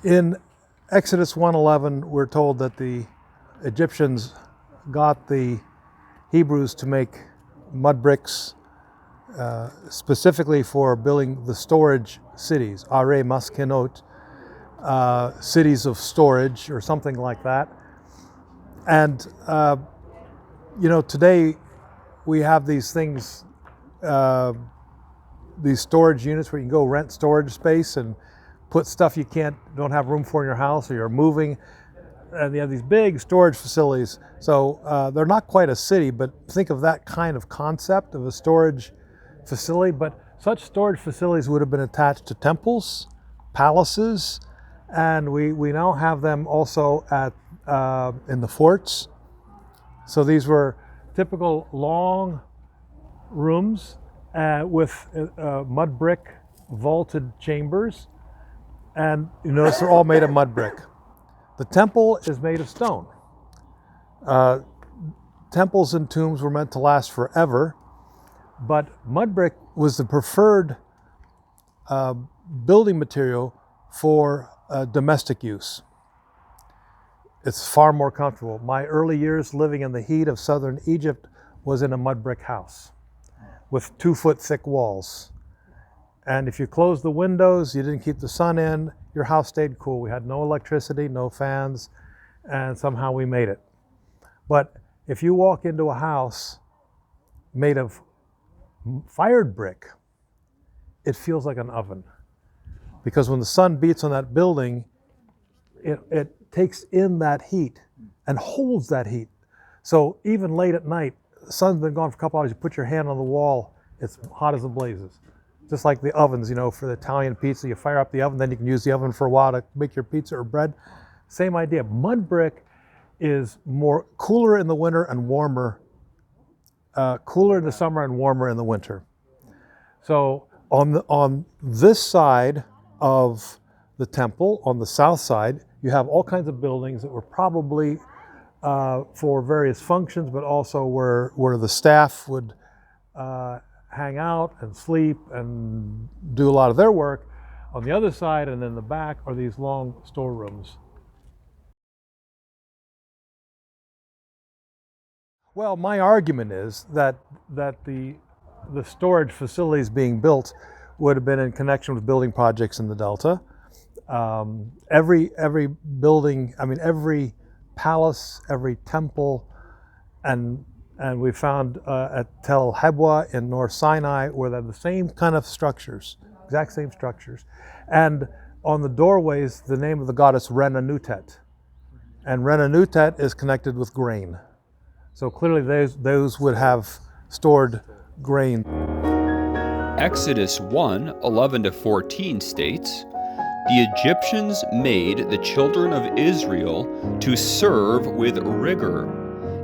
In Exodus 1:11, we're told that the Egyptians got the Hebrews to make mud bricks specifically for building the storage cities, are maskenot, cities of storage or something like that. And today we have these things, these storage units where you can go rent storage space and put stuff you don't have room for in your house, or you're moving, and you have these big storage facilities. So they're not quite a city, but think of that kind of concept of a storage facility. But such storage facilities would have been attached to temples, palaces, and we now have them also in the forts. So these were typical long rooms with mud brick vaulted chambers, and you notice they're all made of mud brick. The temple is made of stone. Temples and tombs were meant to last forever, but mud brick was the preferred building material for domestic use. It's far more comfortable. My early years living in the heat of southern Egypt was in a mud brick house with 2-foot thick walls. And if you closed the windows, you didn't keep the sun in, your house stayed cool. We had no electricity, no fans, and somehow we made it. But if you walk into a house made of fired brick, it feels like an oven. Because when the sun beats on that building, it takes in that heat and holds that heat. So even late at night, the sun's been gone for a couple hours, you put your hand on the wall, it's hot as it blazes. Just like the ovens, for the Italian pizza, you fire up the oven, then you can use the oven for a while to make your pizza or bread. Same idea. Mud brick is more cooler in the winter and warmer, cooler in the summer and warmer in the winter. So on this side of the temple, on the south side, you have all kinds of buildings that were probably for various functions, but also where the staff would hang out and sleep and do a lot of their work. On the other side and in the back are these long storerooms. Well, my argument is that the storage facilities being built would have been in connection with building projects in the Delta. Every building, every palace, every temple, and we found at Tel Hebwa in North Sinai where they have the same kind of structures, exact same structures. And on the doorways, the name of the goddess Renanutet. And Renanutet is connected with grain. So clearly those would have stored grain. Exodus 1:11-14 states, "The Egyptians made the children of Israel to serve with rigour,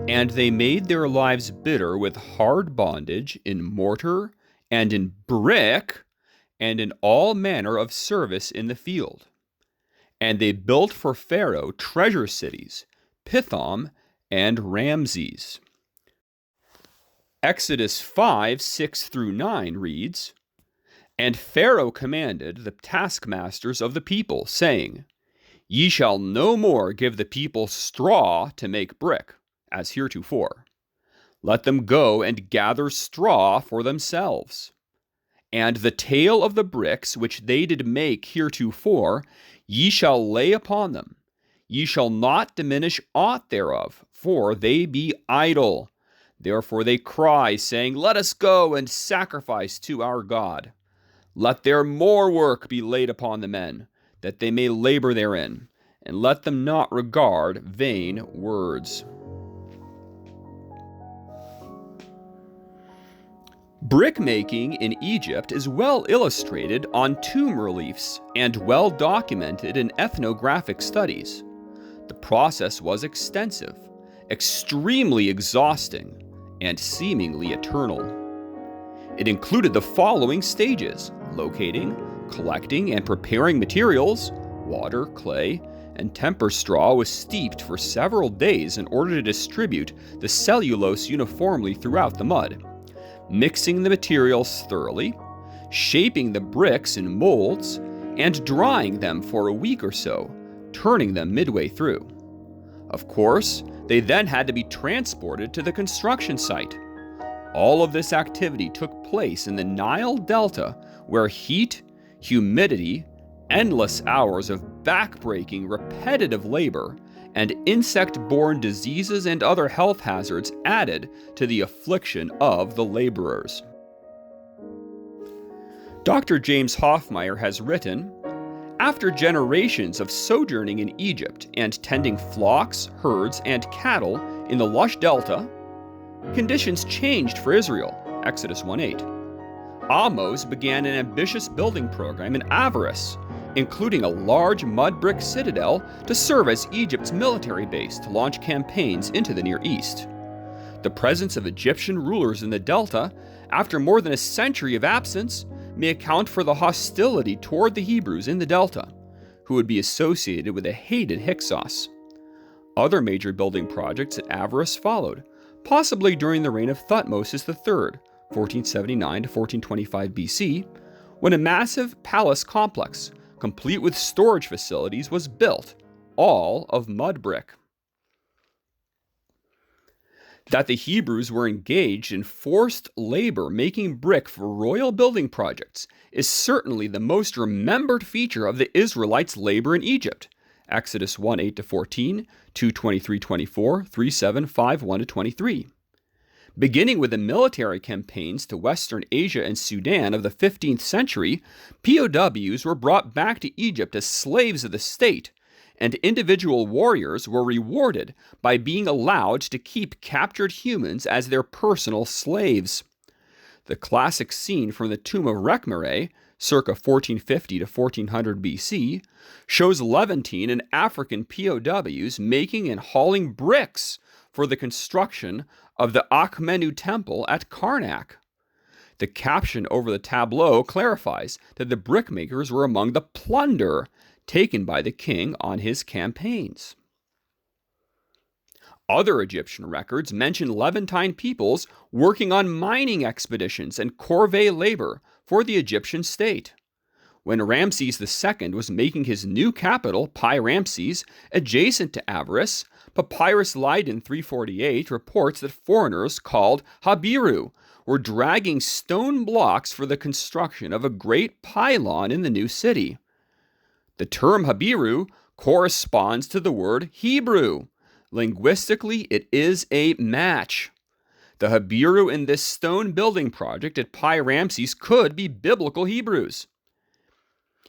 and they made their lives bitter with hard bondage in mortar and in brick and in all manner of service in the field. And they built for Pharaoh treasure cities, Pithom and Raamses." Exodus 5:6-9 reads, "And Pharaoh commanded the taskmasters of the people, saying, Ye shall no more give the people straw to make brick, as heretofore. Let them go and gather straw for themselves. And the tale of the bricks which they did make heretofore, ye shall lay upon them. Ye shall not diminish aught thereof, for they be idle. Therefore they cry, saying, Let us go and sacrifice to our God. Let their more work be laid upon the men, that they may labor therein, and let them not regard vain words." Brickmaking in Egypt is well illustrated on tomb reliefs and well documented in ethnographic studies. The process was extensive, extremely exhausting, and seemingly eternal. It included the following stages: locating, collecting, and preparing materials. Water, clay, and temper straw was steeped for several days in order to distribute the cellulose uniformly throughout the mud. Mixing the materials thoroughly, shaping the bricks in molds, and drying them for a week or so, turning them midway through. Of course, they then had to be transported to the construction site. All of this activity took place in the Nile Delta, where heat, humidity, endless hours of backbreaking, repetitive labor, and insect-borne diseases and other health hazards added to the affliction of the laborers. Dr. James Hoffmeier has written, "After generations of sojourning in Egypt and tending flocks, herds, and cattle in the lush delta, conditions changed for Israel." Exodus 1:8. Ahmose began an ambitious building program in Avaris, including a large mud brick citadel to serve as Egypt's military base to launch campaigns into the Near East. The presence of Egyptian rulers in the Delta, after more than a century of absence, may account for the hostility toward the Hebrews in the Delta, who would be associated with a hated Hyksos. Other major building projects at Avaris followed, possibly during the reign of Thutmose III, 1479 to 1425 BC, when a massive palace complex, complete with storage facilities, was built, all of mud brick. That the Hebrews were engaged in forced labor making brick for royal building projects is certainly the most remembered feature of the Israelites' labor in Egypt. Exodus 1:8 to 14, 2:23-24, 3:7-5:1 to 23. Beginning with the military campaigns to Western Asia and Sudan of the 15th century, POWs were brought back to Egypt as slaves of the state, and individual warriors were rewarded by being allowed to keep captured humans as their personal slaves. The classic scene from the tomb of Rekhmire, circa 1450 to 1400 BC, shows Levantine and African POWs making and hauling bricks for the construction of the Akh-menu Temple at Karnak. The caption over the tableau clarifies that the brickmakers were among the plunder taken by the king on his campaigns. Other Egyptian records mention Levantine peoples working on mining expeditions and corvée labor for the Egyptian state. When Ramesses II was making his new capital, Pi-Ramesses, adjacent to Avaris, Papyrus Leiden 348 reports that foreigners called Habiru were dragging stone blocks for the construction of a great pylon in the new city. The term Habiru corresponds to the word Hebrew. Linguistically, it is a match. The Habiru in this stone building project at Pi-Ramesses could be biblical Hebrews.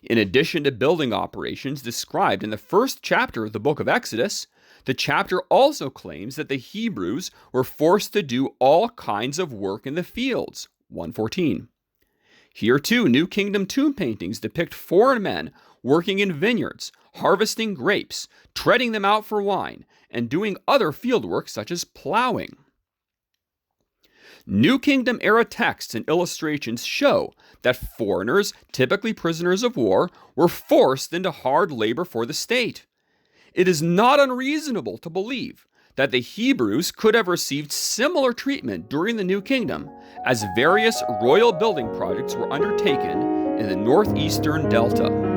In addition to building operations described in the first chapter of the book of Exodus, the chapter also claims that the Hebrews were forced to do all kinds of work in the fields, 1:14. Here too, New Kingdom tomb paintings depict foreign men working in vineyards, harvesting grapes, treading them out for wine, and doing other fieldwork such as plowing. New Kingdom era texts and illustrations show that foreigners, typically prisoners of war, were forced into hard labor for the state. It is not unreasonable to believe that the Hebrews could have received similar treatment during the New Kingdom as various royal building projects were undertaken in the northeastern delta.